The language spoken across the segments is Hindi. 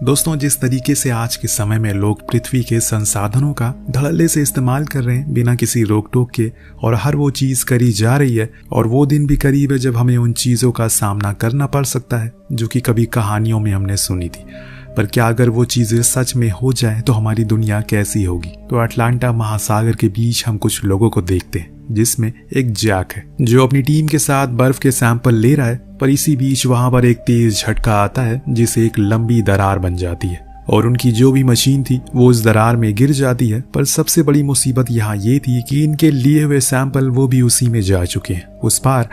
दोस्तों, जिस तरीके से आज के समय में लोग पृथ्वी के संसाधनों का धड़ल्ले से इस्तेमाल कर रहे हैं बिना किसी रोक टोक के, और हर वो चीज करी जा रही है, और वो दिन भी करीब है जब हमें उन चीजों का सामना करना पड़ सकता है जो कि कभी कहानियों में हमने सुनी थी। पर क्या अगर वो चीजें सच में हो जाए तो हमारी दुनिया कैसी होगी? तो अटलांटा महासागर के बीच हम कुछ लोगों को देखते हैं, जिसमें एक जैक है जो अपनी टीम के साथ बर्फ के सैंपल ले रहा है। पर इसी बीच वहां पर एक तेज झटका आता है जिससे एक लंबी दरार बन जाती है और उनकी जो भी मशीन थी वो उस दरार में गिर जाती है। पर सबसे बड़ी मुसीबत यहाँ ये थी कि इनके लिए हुए सैंपल वो भी उसी में जा चुके हैं उस पार।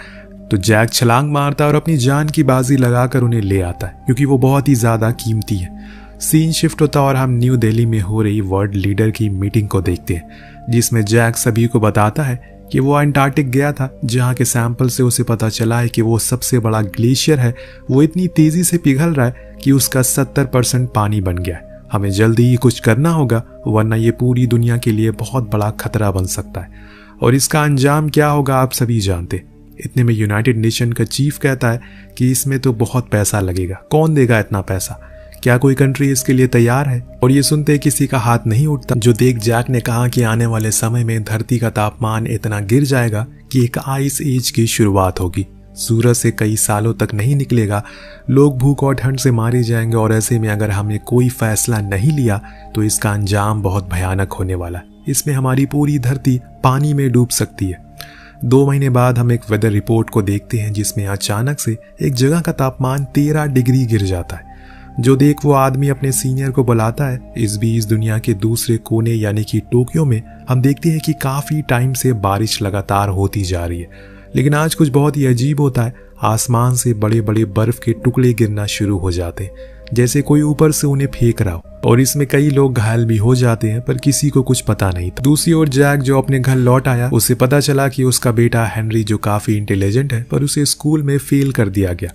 तो जैक छलांग मारता है और अपनी जान की बाजी लगाकर उन्हें ले आता है, क्योंकि वो बहुत ही ज्यादा कीमती है। सीन शिफ्ट होता और हम न्यू दिल्ली में हो रही वर्ल्ड लीडर की मीटिंग को देखते हैं, जिसमें जैक सभी को बताता है कि वो अंटार्कटिक गया था, जहाँ के सैंपल से उसे पता चला है कि वो सबसे बड़ा ग्लेशियर है, वो इतनी तेजी से पिघल रहा है कि उसका 70% पानी बन गया है। हमें जल्दी ही कुछ करना होगा, वरना ये पूरी दुनिया के लिए बहुत बड़ा खतरा बन सकता है। और इसका अंजाम क्या होगा आप सभी जानते। इतने में यूनाइटेड नेशन का चीफ कहता है कि इसमें तो बहुत पैसा लगेगा, कौन देगा इतना पैसा, क्या कोई कंट्री इसके लिए तैयार है? और ये सुनते किसी का हाथ नहीं उठता, जो देख जैक ने कहा कि आने वाले समय में धरती का तापमान इतना गिर जाएगा कि एक आइस एज की शुरुआत होगी। सूरज से कई सालों तक नहीं निकलेगा, लोग भूख और ठंड से मारे जाएंगे, और ऐसे में अगर हमने कोई फैसला नहीं लिया तो इसका अंजाम बहुत भयानक होने वाला है। इसमें हमारी पूरी धरती पानी में डूब सकती है। 2 महीने बाद हम एक वेदर रिपोर्ट को देखते हैं, जिसमें अचानक से एक जगह का तापमान 13 डिग्री गिर जाता है। जो देख वो आदमी अपने सीनियर को बुलाता है। इस बीच दुनिया के दूसरे कोने यानी कि टोक्यो में हम देखते हैं कि काफी टाइम से बारिश लगातार होती जा रही है, लेकिन आज कुछ बहुत ही अजीब होता है। आसमान से बड़े बड़े बर्फ के टुकड़े गिरना शुरू हो जाते हैं, जैसे कोई ऊपर से उन्हें फेंक रहा हो, और इसमें कई लोग घायल भी हो जाते हैं, पर किसी को कुछ पता नहीं था। दूसरी ओर जैक जो अपने घर लौट आया, उसे पता चला कि उसका बेटा हेनरी, जो काफी इंटेलिजेंट है, पर उसे स्कूल में फेल कर दिया गया।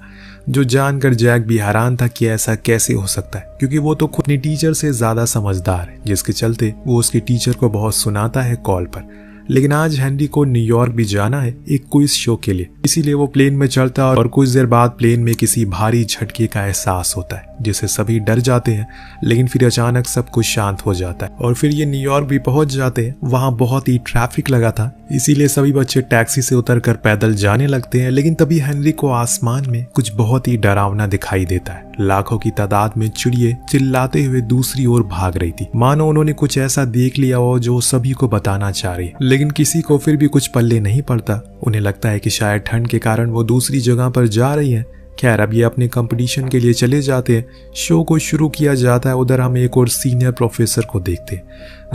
जो जानकर जैक भी हैरान था कि ऐसा कैसे हो सकता है, क्योंकि वो तो खुद अपनी टीचर से ज्यादा समझदार है, जिसके चलते वो उसके टीचर को बहुत सुनाता है कॉल पर। लेकिन आज हेनरी को न्यूयॉर्क भी जाना है एक क्विज शो के लिए, इसीलिए वो प्लेन में चढ़ता है और कुछ देर बाद प्लेन में किसी भारी झटके का एहसास होता है, जिससे सभी डर जाते हैं। लेकिन फिर अचानक सब कुछ शांत हो जाता है और फिर ये न्यूयॉर्क भी पहुंच जाते हैं। वहां बहुत ही ट्रैफिक लगा था, इसीलिए सभी बच्चे टैक्सी से उतरकर पैदल जाने लगते हैं। लेकिन तभी हेनरी को आसमान में कुछ बहुत ही डरावना दिखाई देता है। लाखों की तादाद में चिड़िए चिल्लाते हुए दूसरी ओर भाग रही थी, मानो उन्होंने कुछ ऐसा देख लिया हो जो सभी को बताना चाह रही है। लेकिन किसी को फिर भी कुछ पल्ले नहीं पड़ता। उन्हें लगता है कि शायद ठंड के कारण वो दूसरी जगह पर जा रही है। खैर, अब ये अपने कंपटीशन के लिए चले जाते हैं। शो को शुरू किया जाता है। उधर हम एक और सीनियर प्रोफेसर को देखते हैं,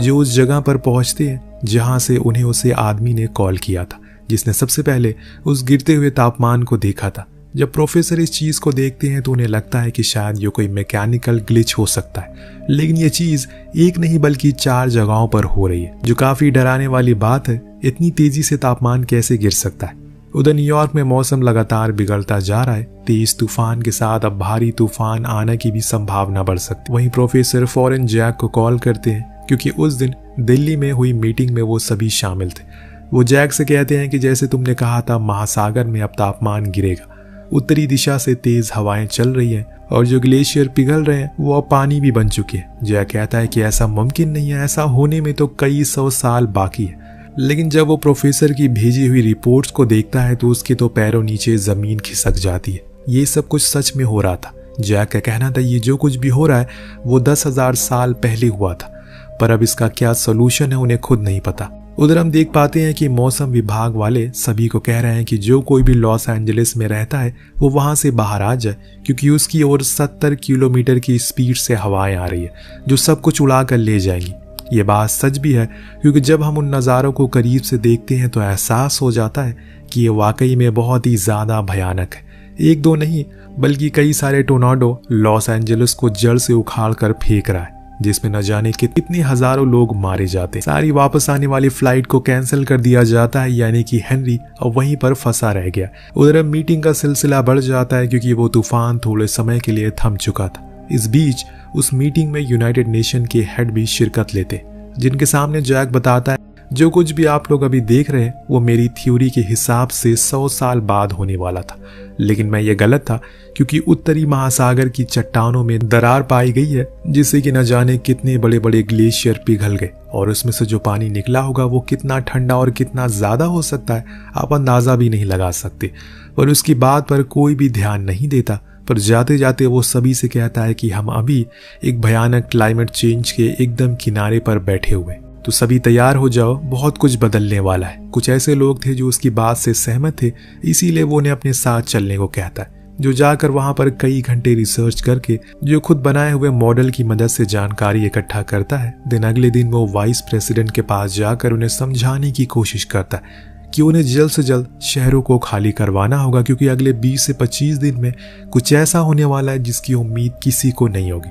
जो उस जगह पर पहुंचते हैं जहां से उन्हें उसे आदमी ने कॉल किया था, जिसने सबसे पहले उस गिरते हुए तापमान को देखा था। जब प्रोफेसर इस चीज को देखते हैं तो उन्हें लगता है कि शायद ये कोई मैकेनिकल ग्लिच हो सकता है, लेकिन ये चीज एक नहीं बल्कि 4 जगहों पर हो रही है, जो काफी डराने वाली बात है। इतनी तेजी से तापमान कैसे गिर सकता है? उधर न्यूयॉर्क में मौसम लगातार बिगड़ता जा रहा है। तेज तूफान के साथ अब भारी तूफान आने की भी संभावना बढ़ सकती है। वहीं प्रोफेसर फौरन जैक को कॉल करते हैं, क्योंकि उस दिन दिल्ली में हुई मीटिंग में वो सभी शामिल थे। वो जैक से कहते हैं कि जैसे तुमने कहा था, महासागर में अब तापमान गिरेगा। उत्तरी दिशा से तेज हवाएं चल रही हैं और जो ग्लेशियर पिघल रहे हैं वो अब पानी भी बन चुके हैं। जैक कहता है कि ऐसा मुमकिन नहीं है, ऐसा होने में तो कई 100 साल बाकी है। लेकिन जब वो प्रोफेसर की भेजी हुई रिपोर्ट्स को देखता है तो उसके तो पैरों नीचे जमीन खिसक जाती है। ये सब कुछ सच में हो रहा था। जैक का कहना था ये जो कुछ भी हो रहा है वो 10,000 साल पहले हुआ था, पर अब इसका क्या सोल्यूशन है उन्हें खुद नहीं पता। उधर हम देख पाते हैं कि मौसम विभाग वाले सभी को कह रहे हैं कि जो कोई भी लॉस एंजलिस में रहता है वो वहां से बाहर आ जाए, क्योंकि उसकी ओर 70 किलोमीटर की स्पीड से हवाएं आ रही है जो सब कुछ उड़ा कर ले जाएंगी। ये बात सच भी है, क्योंकि जब हम उन नज़ारों को करीब से देखते हैं तो एहसास हो जाता है कि ये वाकई में बहुत ही ज़्यादा भयानक है। 1-2 नहीं बल्कि कई सारे टोर्नाडो लॉस एंजलिस को जड़ से उखाड़ कर फेंक रहा है, जिसमें न जाने कितने हजारों लोग मारे जाते हैं। सारी वापस आने वाली फ्लाइट को कैंसिल कर दिया जाता है, यानी कि हेनरी अब वहीं पर फंसा रह गया। उधर अब मीटिंग का सिलसिला बढ़ जाता है, क्योंकि वो तूफान थोड़े समय के लिए थम चुका था। इस बीच उस मीटिंग में यूनाइटेड नेशन के हेड भी शिरकत लेते, जिनके सामने जैक बताता है जो कुछ भी आप लोग अभी देख रहे हैं वो मेरी थ्योरी के हिसाब से 100 साल बाद होने वाला था, लेकिन मैं ये गलत था क्योंकि उत्तरी महासागर की चट्टानों में दरार पाई गई है जिससे कि न जाने कितने बड़े बड़े ग्लेशियर पिघल गए और उसमें से जो पानी निकला होगा वो कितना ठंडा और कितना ज्यादा हो सकता है आप अंदाजा भी नहीं लगा सकते। पर उसकी बात पर कोई भी ध्यान नहीं देता, पर जाते जाते वो सभी से कहता है कि हम अभी एक भयानक क्लाइमेट चेंज के एकदम किनारे पर बैठे हुए, तो सभी तैयार हो जाओ, बहुत कुछ बदलने वाला है। कुछ ऐसे लोग थे जो उसकी बात से सहमत थे, इसीलिए वो उन्हें अपने साथ चलने को कहता है, जो जाकर वहां पर कई घंटे रिसर्च करके जो खुद बनाए हुए मॉडल की मदद से जानकारी इकट्ठा करता है। दिन अगले दिन वो वाइस प्रेसिडेंट के पास जाकर उन्हें समझाने की कोशिश करता है कि उन्हें जल्द से जल्द शहरों को खाली करवाना होगा क्योंकि अगले 20 से 25 दिन में कुछ ऐसा होने वाला है जिसकी उम्मीद किसी को नहीं होगी।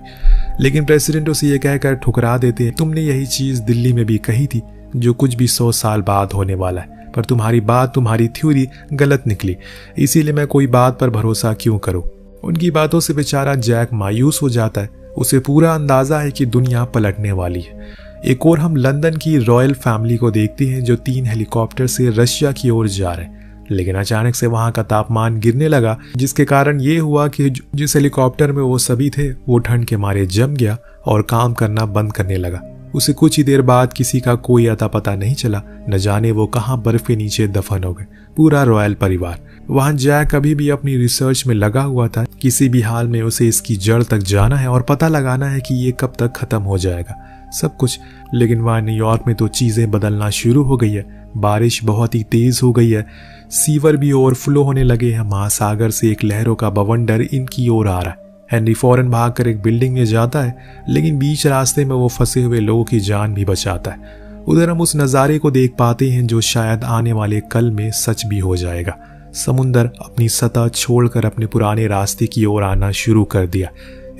लेकिन प्रेसिडेंट उसे ये कहकर ठुकरा देते हैं, तुमने यही चीज दिल्ली में भी कही थी, जो कुछ भी 100 साल बाद होने वाला है, पर तुम्हारी बात, तुम्हारी थ्योरी गलत निकली, इसीलिए मैं कोई बात पर भरोसा क्यों करूं। उनकी बातों से बेचारा जैक मायूस हो जाता है, उसे पूरा अंदाजा है कि दुनिया पलटने वाली है। एक और हम लंदन की रॉयल फैमिली को देखते हैं जो 3 हेलीकॉप्टर से रशिया की ओर जा रहे हैं, लेकिन अचानक से वहां का तापमान गिरने लगा जिसके कारण ये हुआ कि जिस हेलीकॉप्टर में वो सभी थे वो ठंड के मारे जम गया और काम करना बंद करने लगा। उसे कुछ ही देर बाद किसी का कोई अता पता नहीं चला, न जाने वो कहां बर्फ के नीचे दफन हो गए, पूरा रॉयल परिवार। वहां जैक अभी भी अपनी रिसर्च में लगा हुआ था, किसी भी हाल में उसे इसकी जड़ तक जाना है और पता लगाना है कि ये कब तक खत्म हो जाएगा सब कुछ। लेकिन वहां न्यूयॉर्क में तो चीजें बदलना शुरू हो गई है, बारिश बहुत ही तेज हो गई है, सीवर भी ओवरफ्लो होने लगे हैं, महासागर से एक लहरों का बवंडर इनकी ओर आ रहा है। हेनरी फौरन भागकर एक बिल्डिंग में जाता है, लेकिन बीच रास्ते में वो फंसे हुए लोगों की जान भी बचाता है। उधर हम उस नज़ारे को देख पाते हैं जो शायद आने वाले कल में सच भी हो जाएगा। समुंदर अपनी सतह छोड़कर अपने पुराने रास्ते की ओर आना शुरू कर दिया।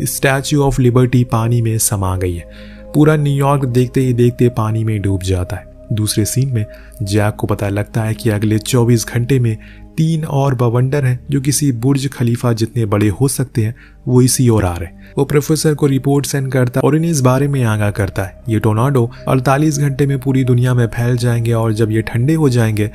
स्टैच्यू ऑफ लिबर्टी पानी में समा गई है। पूरा न्यूयॉर्क देखते ही देखते पानी में डूब जाता है। दूसरे सीन में जैक को पता लगता है कि अगले 24 घंटे में 3 और बवंडर हैं जो किसी बुर्ज खलीफा जितने बड़े हो सकते हैं, वो इसी ओर आ रहे हैं। वो प्रोफेसर को रिपोर्ट सेंड करता है और इन्हें इस बारे में आगाह करता है ये टोर्नाडो 48 घंटे में पूरी दुनिया में फैल जाएंगे और जब ये ठंडे हो जाएंगे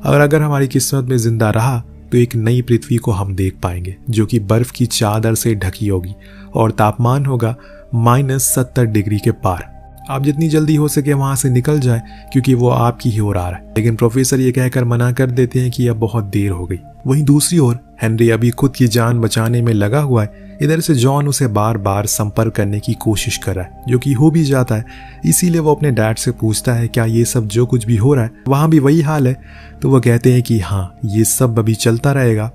और अगर हमारी किस्मत में जिंदा रहा तो एक नई पृथ्वी को हम देख पाएंगे जो कि बर्फ की चादर से ढकी होगी और तापमान होगा -70 डिग्री के पार। आप जितनी जल्दी हो सके वहां से निकल जाए क्योंकि वो आपकी ही ओर आ रहा है। लेकिन प्रोफेसर ये कहकर मना कर देते हैं कि अब बहुत देर हो गई। वहीं दूसरी ओर हेनरी अभी खुद की जान बचाने में लगा हुआ है। इधर से जॉन उसे बार बार संपर्क करने की कोशिश कर रहा है जो कि हो भी जाता है। इसीलिए वो अपने डैड से पूछता है क्या ये सब जो कुछ भी हो रहा है वहां भी वही हाल है। तो वो कहते हैं कि हाँ, ये सब अभी चलता रहेगा,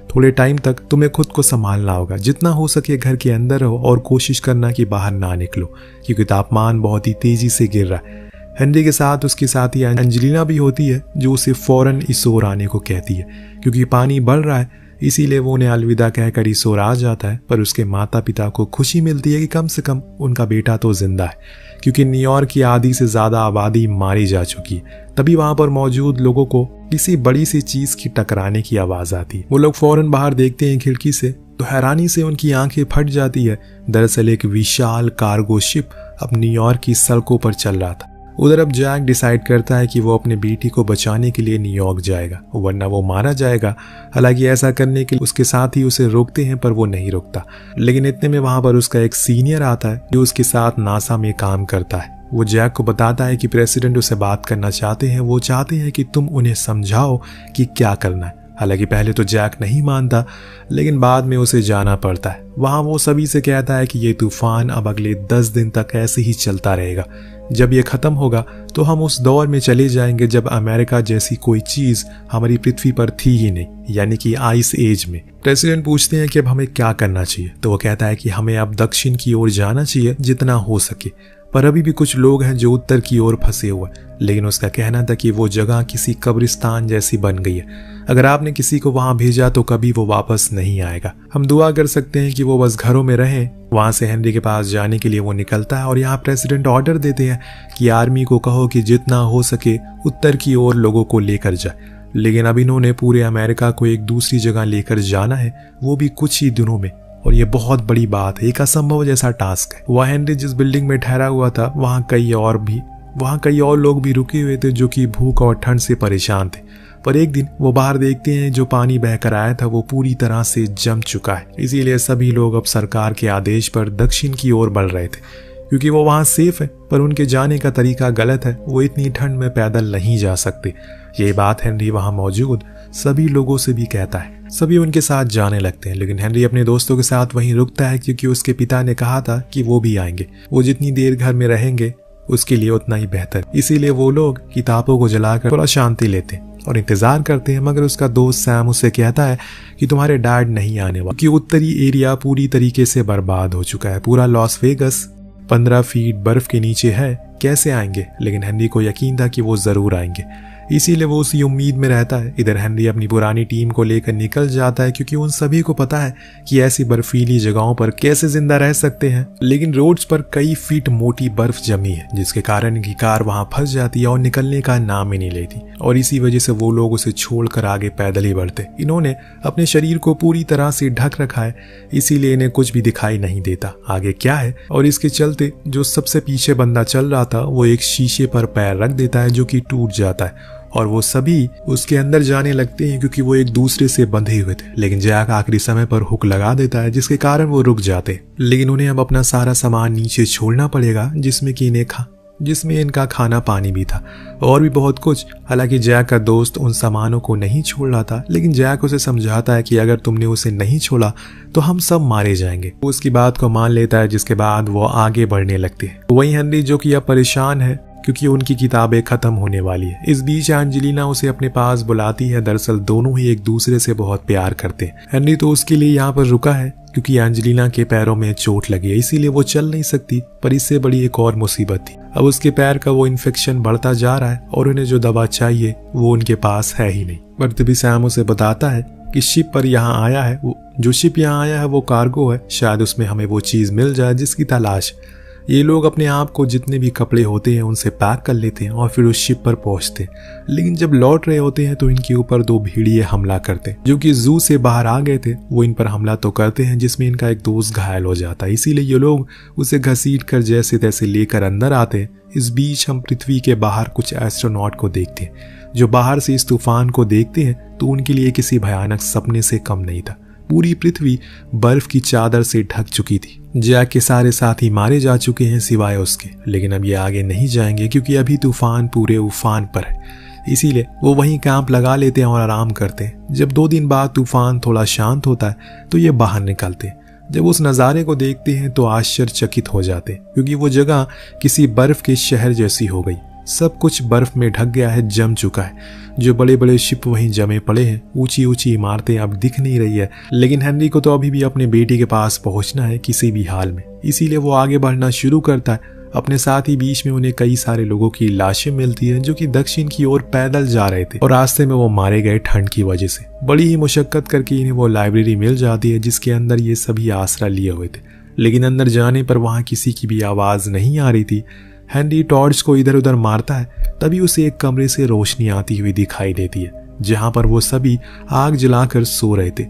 थोड़े टाइम तक तुम्हें खुद को संभालना होगा, जितना हो सके घर के अंदर रहो और कोशिश करना कि बाहर ना निकलो क्योंकि तापमान बहुत ही तेजी से गिर रहा है। हेनरी के साथ उसकी साथी एंजेलिना भी होती है जो उसे फौरन इस ओर आने को कहती है क्योंकि पानी बढ़ रहा है, इसीलिए वो उन्हें अलविदा कहकर इस ओर आ जाता है। पर उसके माता पिता को खुशी मिलती है कि कम से कम उनका बेटा तो जिंदा है क्योंकि न्यूयॉर्क की आधी से ज्यादा आबादी मारी जा चुकी है। तभी वहां पर मौजूद लोगों को किसी बड़ी सी चीज की टकराने की आवाज आती है। वो लोग फौरन बाहर देखते हैं खिड़की से तो हैरानी से उनकी आंखें फट जाती है। दरअसल एक विशाल कार्गो शिप अब न्यूयॉर्क की सड़कों पर चल रहा था। उधर अब जैक डिसाइड करता है कि वो अपने बेटी को बचाने के लिए न्यूयॉर्क जाएगा वरना वो मारा जाएगा। हालांकि ऐसा करने के लिए उसके साथ ही उसे रोकते हैं पर वो नहीं रुकता। लेकिन इतने में वहां पर उसका एक सीनियर आता है जो उसके साथ नासा में काम करता है। वो जैक को बताता है कि प्रेसिडेंट उससे बात करना चाहते हैं, वो चाहते हैं कि तुम उन्हें समझाओ कि क्या करना है। हालांकि पहले तो जैक नहीं मानता लेकिन बाद में उसे जाना पड़ता है। वहां वो सभी से कहता है कि ये तूफान अब अगले 10 दिन तक ऐसे ही चलता रहेगा। जब ये खत्म होगा तो हम उस दौर में चले जाएंगे जब अमेरिका जैसी कोई चीज हमारी पृथ्वी पर थी ही नहीं, यानी कि आइस एज में। प्रेसिडेंट पूछते हैं कि अब हमें क्या करना चाहिए, तो वो कहता है कि हमें अब दक्षिण की ओर जाना चाहिए जितना हो सके, पर अभी भी कुछ लोग हैं जो उत्तर की ओर फंसे हुए। लेकिन उसका कहना था कि वो जगह किसी कब्रिस्तान जैसी बन गई है, अगर आपने किसी को वहां भेजा तो कभी वो वापस नहीं आएगा। हम दुआ कर सकते हैं कि वो बस घरों में रहें। वहां से हेनरी के पास जाने के लिए वो निकलता है और यहाँ प्रेसिडेंट ऑर्डर देते हैं कि आर्मी को कहो कि जितना हो सके उत्तर की ओर लोगों को लेकर जाए। लेकिन अब इन्होंने पूरे अमेरिका को एक दूसरी जगह लेकर जाना है, वो भी कुछ ही दिनों में, और ये बहुत बड़ी बात है, एक असंभव जैसा टास्क है। वह हेनरी जिस बिल्डिंग में ठहरा हुआ था वहां कई और भी वहाँ कई और लोग भी रुके हुए थे जो कि भूख और ठंड से परेशान थे। पर एक दिन वो बाहर देखते हैं जो पानी बहकर आया था वो पूरी तरह से जम चुका है। इसीलिए सभी लोग अब सरकार के आदेश पर दक्षिण की ओर बढ़ रहे थे, क्योंकि वो वहाँ सेफ है। पर उनके जाने का तरीका गलत है, वो इतनी ठंड में पैदल नहीं जा सकते। ये बात हेनरी वहाँ मौजूद सभी लोगों से भी कहता है। सभी उनके साथ जाने लगते हैं, लेकिन हेनरी अपने दोस्तों के साथ वहीं रुकता है, क्योंकि उसके पिता ने कहा था कि वो भी आएंगे। वो जितनी देर घर में रहेंगे उसके लिए उतना ही बेहतर। इसीलिए वो लोग किताबों को जलाकर थोड़ा शांति लेते हैं और इंतजार करते हैं। मगर उसका दोस्त सैम उससे कहता है कि तुम्हारे डैड नहीं आने वाले, क्योंकि उत्तरी एरिया पूरी तरीके से बर्बाद हो चुका है। पूरा लॉस वेगस 15 फीट बर्फ के नीचे है, कैसे आएंगे? लेकिन हेनरी को यकीन था कि वो जरूर आएंगे, इसीलिए वो उसी उम्मीद में रहता है। इधर हेनरी अपनी पुरानी टीम को लेकर निकल जाता है, क्योंकि उन सभी को पता है कि ऐसी बर्फीली जगहों पर कैसे जिंदा रह सकते हैं। लेकिन रोड्स पर कई फीट मोटी बर्फ जमी है, जिसके कारण इनकी कार वहां फंस जाती है और निकलने का नाम ही नहीं लेती। और इसी वजह से वो लोग उसे छोड़कर आगे पैदल ही बढ़ते। इन्होंने अपने शरीर को पूरी तरह से ढक रखा है, इसीलिए इन्हें कुछ भी दिखाई नहीं देता आगे क्या है। और इसके चलते जो सबसे पीछे बंदा चल रहा था वो एक शीशे पर पैर रख देता है, जो कि टूट जाता है और वो सभी उसके अंदर जाने लगते हैं, क्योंकि वो एक दूसरे से बंधे हुए थे। लेकिन जैक आखिरी समय पर हुक लगा देता है, जिसके कारण वो रुक जाते। लेकिन उन्हें अब अपना सारा सामान नीचे छोड़ना पड़ेगा, जिसमें इनका खाना पानी भी था और भी बहुत कुछ। हालांकि जैक का दोस्त उन सामानों को नहीं छोड़ रहा था, लेकिन जैक उसे समझाता है कि अगर तुमने उसे नहीं छोड़ा तो हम सब मारे जाएंगे। वो उसकी बात को मान लेता है, जिसके बाद वो आगे बढ़ने लगते हैं। वहीं हेनरी, जो कि अब परेशान है क्योंकि उनकी किताबें खत्म होने वाली है। इस बीच एंजेलिना उसे अपने पास बुलाती है। दरअसल दोनों ही एक दूसरे से बहुत प्यार करते हैं। हेनरी तो उसके लिए यहाँ पर रुका है क्योंकि एंजेलिना के पैरों में चोट लगी है, इसीलिए वो चल नहीं सकती। पर इससे बड़ी एक और मुसीबत थी, अब उसके पैर का वो इन्फेक्शन बढ़ता जा रहा है और उन्हें जो दवा चाहिए वो उनके पास है ही नहीं। पर तभी सैम उसे बताता है कि शिप यहाँ आया है वो कार्गो है, शायद उसमें हमें वो चीज मिल जाए जिसकी तलाश। ये लोग अपने आप को जितने भी कपड़े होते हैं उनसे पैक कर लेते हैं और फिर उस शिप पर पहुंचते हैं। लेकिन जब लौट रहे होते हैं तो इनके ऊपर 2 भेड़िए हमला करते हैं, जो कि जू से बाहर आ गए थे। वो इन पर हमला तो करते हैं, जिसमें इनका एक दोस्त घायल हो जाता है। इसीलिए ये लोग उसे घसीट कर जैसे तैसे लेकर अंदर आते हैं। इस बीच हम पृथ्वी के बाहर कुछ एस्ट्रोनॉट को देखते हैं, जो बाहर से इस तूफान को देखते हैं तो उनके लिए किसी भयानक सपने से कम नहीं था। पूरी पृथ्वी बर्फ की चादर से ढक चुकी थी। जैक के सारे साथी मारे जा चुके हैं सिवाय उसके। लेकिन अब ये आगे नहीं जाएंगे क्योंकि अभी तूफान पूरे उफान पर है। इसीलिए वो वहीं कैंप लगा लेते हैं और आराम करते हैं। जब 2 दिन बाद तूफान थोड़ा शांत होता है तो ये बाहर निकलते हैं। जब उस नज़ारे को देखते हैं तो आश्चर्यचकित हो जाते हैं, क्योंकि वो जगह किसी बर्फ के शहर जैसी हो गई। सब कुछ बर्फ में ढक गया है, जम चुका है। जो बड़े बड़े शिप वहीं जमे पड़े हैं, ऊंची ऊंची इमारतें अब दिख नहीं रही है। लेकिन हेनरी को तो अभी भी अपने बेटी के पास पहुंचना है किसी भी हाल में, इसीलिए वो आगे बढ़ना शुरू करता है। अपने साथ ही बीच में उन्हें कई सारे लोगों की लाशें मिलती हैं, जो कि दक्षिण की ओर पैदल जा रहे थे और रास्ते में वो मारे गए ठंड की वजह से। बड़ी ही मुशक्कत करके इन्हें वो लाइब्रेरी मिल जाती है जिसके अंदर ये सभी आसरा लिए हुए थे। लेकिन अंदर जाने पर वहां किसी की भी आवाज नहीं आ रही थी। हेनरी टॉर्च को इधर उधर मारता है, तभी उसे एक कमरे से रोशनी आती हुई दिखाई देती है, जहां पर वो सभी आग जलाकर सो रहे थे।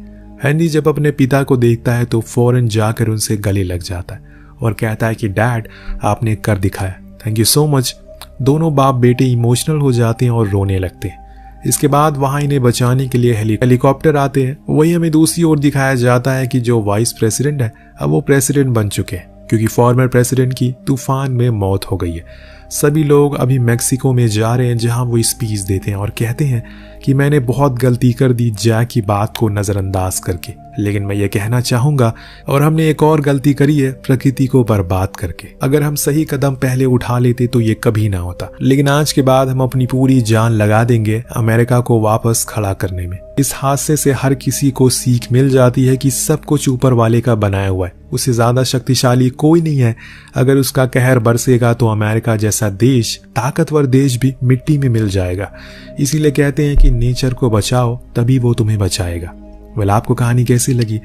हेनरी जब अपने पिता को देखता है तो फौरन जाकर उनसे गले लग जाता है और कहता है कि डैड, आपने कर दिखाया, थैंक यू सो मच। दोनों बाप बेटे इमोशनल हो जाते हैं और रोने लगते हैं। इसके बाद वहां इन्हें बचाने के लिए हेलीकॉप्टर आते हैं। वही हमें दूसरी ओर दिखाया जाता है कि जो वाइस प्रेसिडेंट है अब वो प्रेसिडेंट बन चुके हैं, क्योंकि फॉर्मर प्रेसिडेंट की तूफान में मौत हो गई है। सभी लोग अभी मेक्सिको में जा रहे हैं, जहां वो स्पीच देते हैं और कहते हैं कि मैंने बहुत गलती कर दी जैक की बात को नजरअंदाज करके, लेकिन मैं ये कहना चाहूंगा और हमने एक और गलती करी है, प्रकृति को बर्बाद करके। अगर हम सही कदम पहले उठा लेते तो ये कभी ना होता। लेकिन आज के बाद हम अपनी पूरी जान लगा देंगे अमेरिका को वापस खड़ा करने में। इस हादसे से हर किसी को सीख मिल जाती है कि सब कुछ ऊपर वाले का बनाया हुआ है, उससे ज्यादा शक्तिशाली कोई नहीं है। अगर उसका कहर बरसेगा तो अमेरिका जैसा देश, ताकतवर देश भी मिट्टी में मिल जाएगा। इसीलिए कहते हैं कि नेचर को बचाओ, तभी वो तुम्हें बचाएगा। वेल, आपको कहानी कैसी लगी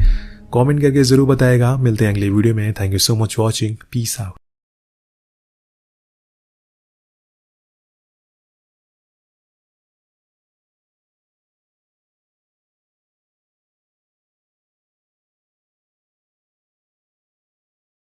कमेंट करके जरूर बताएगा। मिलते हैं अगले वीडियो में। Thank you so much watching. Peace out.